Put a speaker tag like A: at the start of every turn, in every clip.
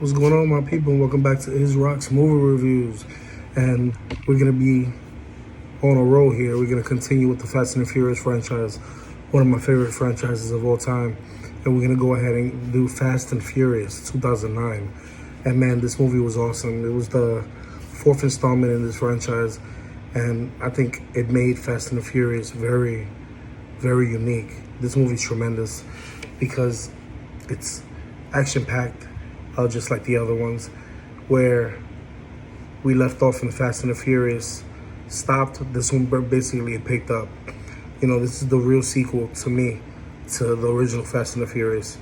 A: What's going on, my people? Welcome back to His Rock's movie reviews. And we're going to be on a roll here. We're going to continue with the Fast and the Furious franchise, one of my favorite franchises of all time. And we're going to go ahead and do Fast and Furious 2009. And man, this movie was awesome. It was the fourth installment in this franchise. And I think it made Fast and the Furious very, very unique. This movie's tremendous because it's action-packed. Just like the other ones, where we left off in Fast and the Furious stopped. This one basically picked up. You know, this is the real sequel to me to the original Fast and the Furious.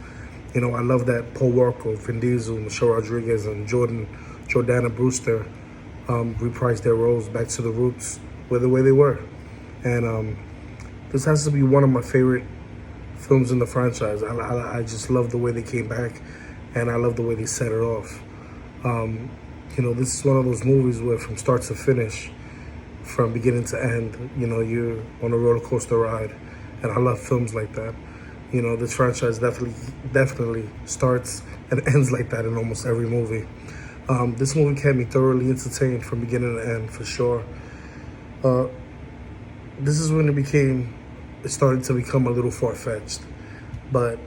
A: You know, I love that Paul Walker, Vin Diesel, Michelle Rodriguez, and Jordana Brewster reprised their roles back to the roots, where the way they were. And this has to be one of my favorite films in the franchise. I just love the way they came back. And I love the way they set it off. You know, this is one of those movies where from start to finish, from beginning to end, you know, you're on a roller coaster ride. And I love films like that. You know, this franchise definitely starts and ends like that in almost every movie. This movie kept me thoroughly entertained from beginning to end, for sure. This is when it started to become a little far-fetched. But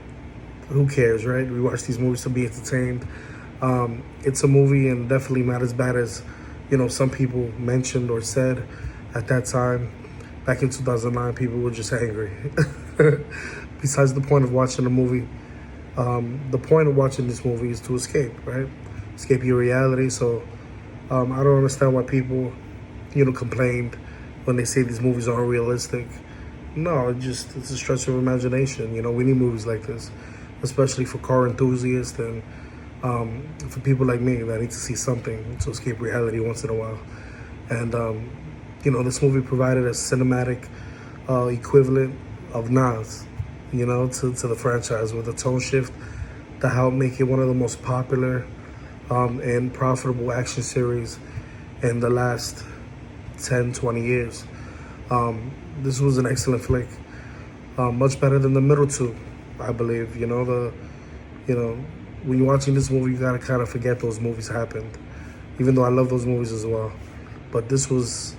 A: who cares, right? We watch these movies to be entertained. It's a movie and definitely not as bad as, you know, some people mentioned or said at that time. Back in 2009, people were just angry. Besides the point of watching the movie, the point of watching this movie is to escape, right? Escape your reality. So I don't understand why people, you know, complained when they say these movies aren't realistic. No, it's a stretch of imagination. You know, we need movies like this, especially for car enthusiasts and for people like me that need to see something to escape reality once in a while. And, you know, this movie provided a cinematic equivalent of Nas, you know, to the franchise, with a tone shift that helped make it one of the most popular and profitable action series in the last 10, 20 years. This was an excellent flick, much better than the middle two, I believe. You know, when you're watching this movie, you gotta kind of forget those movies happened, even though I love those movies as well. But this was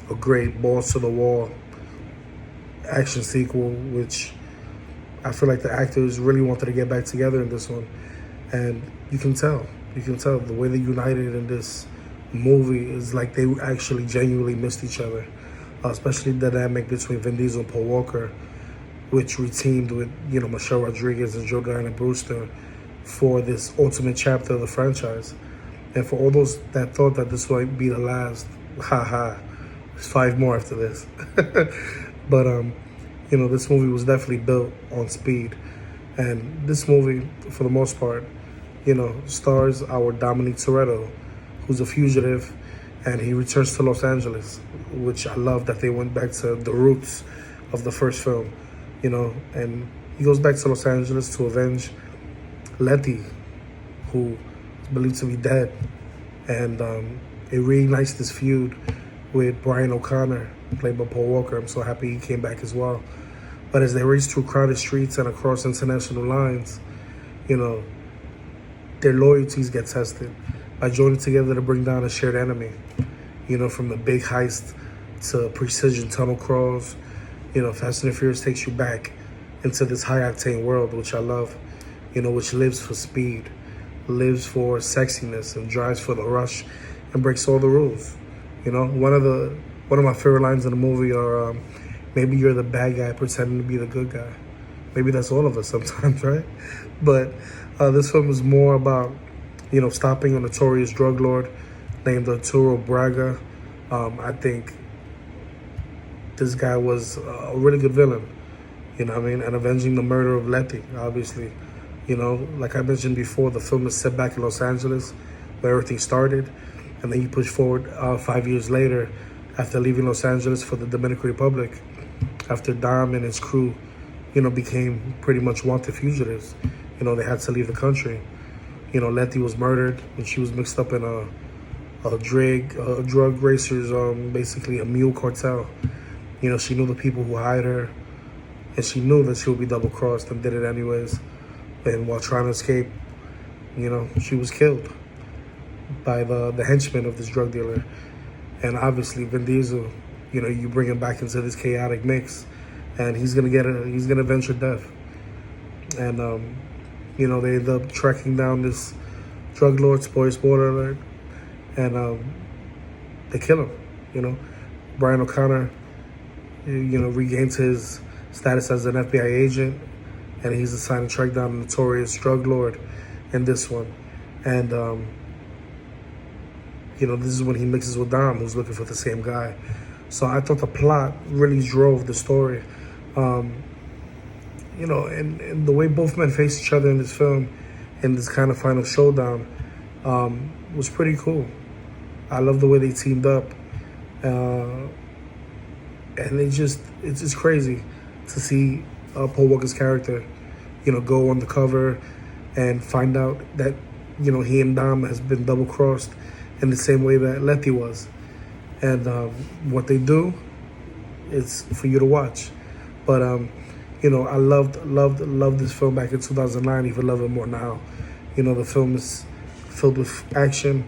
A: a great balls to the wall action sequel, which I feel like the actors really wanted to get back together in this one, and you can tell the way they united in this movie is like they actually genuinely missed each other, especially the dynamic between Vin Diesel and Paul Walker, which reteamed with, you know, Michelle Rodriguez and Jordana Brewster for this ultimate chapter of the franchise. And for all those that thought that this might be the last, there's 5 more after this. But you know, this movie was definitely built on speed. And this movie, for the most part, you know, stars our Dominican Toretto, who's a fugitive, and he returns to Los Angeles, which I love that they went back to the roots of the first film, you know, and he goes back to Los Angeles to avenge Letty, who is believed to be dead, and it reignites this feud with Brian O'Connor, played by Paul Walker. I'm so happy he came back as well. But as they race through crowded streets and across international lines, you know, their loyalties get tested by joining together to bring down a shared enemy. You know, from the big heist to precision tunnel crawls, you know, Fast and the Furious takes you back into this high-octane world, which I love, you know, which lives for speed, lives for sexiness, and drives for the rush, and breaks all the rules. You know, one of my favorite lines in the movie are, maybe you're the bad guy pretending to be the good guy. Maybe that's all of us sometimes, right? But this film is more about, you know, stopping a notorious drug lord named Arturo Braga. I think this guy was a really good villain, you know what I mean? And avenging the murder of Letty, obviously. You know, like I mentioned before, the film is set back in Los Angeles, where everything started. And then you push forward 5 years later, after leaving Los Angeles for the Dominican Republic, after Dom and his crew, you know, became pretty much wanted fugitives. You know, they had to leave the country. You know, Letty was murdered when she was mixed up in a drug racers, basically a mule cartel. You know, she knew the people who hired her, and she knew that she would be double-crossed and did it anyways. And while trying to escape, You know, she was killed by the henchman of this drug dealer. And obviously Vin Diesel, you know, you bring him back into this chaotic mix, and he's gonna avenge her death. And you know, they end up tracking down this drug lord, spoiler alert, and they kill him. You know, Brian O'Connor, you know, regains his status as an FBI agent, and he's assigned to track down the notorious drug lord in this one. And you know, this is when he mixes with Dom, who's looking for the same guy. So I thought the plot really drove the story. You know, and the way both men face each other in this film, in this kind of final showdown, was pretty cool. I love the way they teamed up. And it's just crazy to see Paul Walker's character, you know, go undercover and find out that, you know, he and Dom has been double-crossed in the same way that Letty was. And what they do is for you to watch. But, you know, I loved this film back in 2009, even love it more now. You know, the film is filled with action.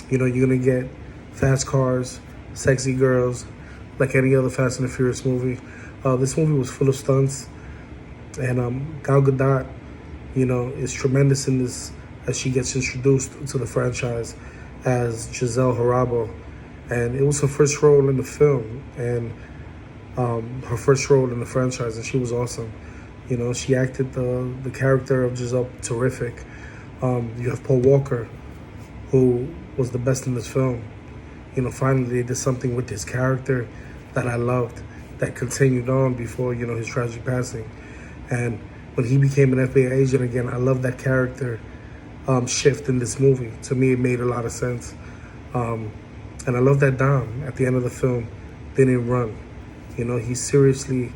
A: You know, you're going to get fast cars, sexy girls, like any other Fast and the Furious movie. This movie was full of stunts. And Gal Gadot, you know, is tremendous in this as she gets introduced to the franchise as Giselle Harabo. And it was her first role in the film and her first role in the franchise, and she was awesome. You know, she acted the character of Giselle terrific. You have Paul Walker, who was the best in this film. You know, finally they did something with his character that I loved, that continued on before, you know, his tragic passing. And when he became an FBI agent again, I love that character shift in this movie. To me, it made a lot of sense. And I love that Dom, at the end of the film, didn't run. You know, he seriously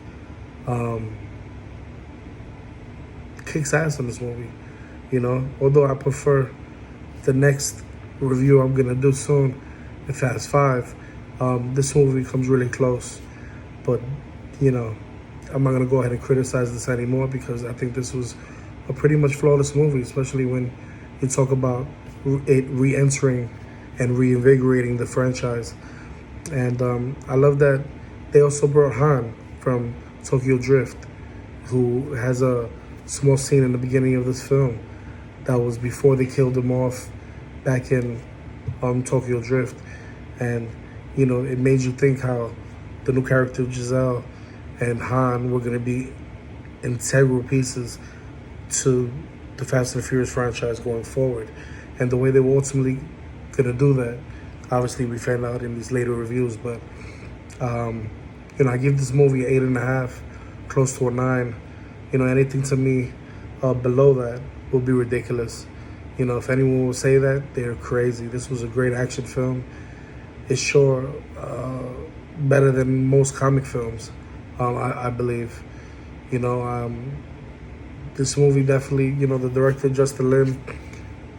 A: kicks ass in this movie. You know, although I prefer the next review I'm going to do soon, in Fast 5, this movie comes really close. But, you know, I'm not going to go ahead and criticize this anymore because I think this was a pretty much flawless movie, especially when you talk about it re-entering and reinvigorating the franchise. And I love that they also brought Han from Tokyo Drift, who has a small scene in the beginning of this film that was before they killed him off back in Tokyo Drift. And, you know, it made you think how the new character of Giselle and Han were going to be integral pieces to the Fast and Furious franchise going forward. And the way they were ultimately going to do that, obviously we found out in these later reviews. But, you know, I give this movie an 8.5, close to a 9. You know, anything to me below that will be ridiculous. You know, if anyone will say that, they're crazy. This was a great action film. It's sure better than most comic films, I believe. You know, this movie definitely, you know, the director, Justin Lin,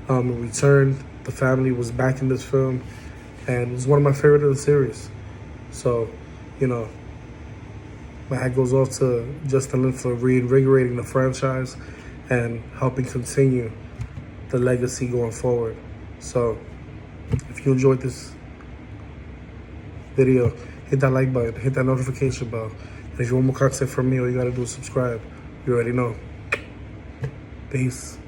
A: returned. The family was back in this film, and it was one of my favorite of the series. So, you know, my hat goes off to Justin Lin for reinvigorating the franchise and helping continue the legacy going forward. So, if you enjoyed this video, hit that like button, hit that notification bell. And if you want more content from me, all you gotta do is subscribe. You already know. Peace.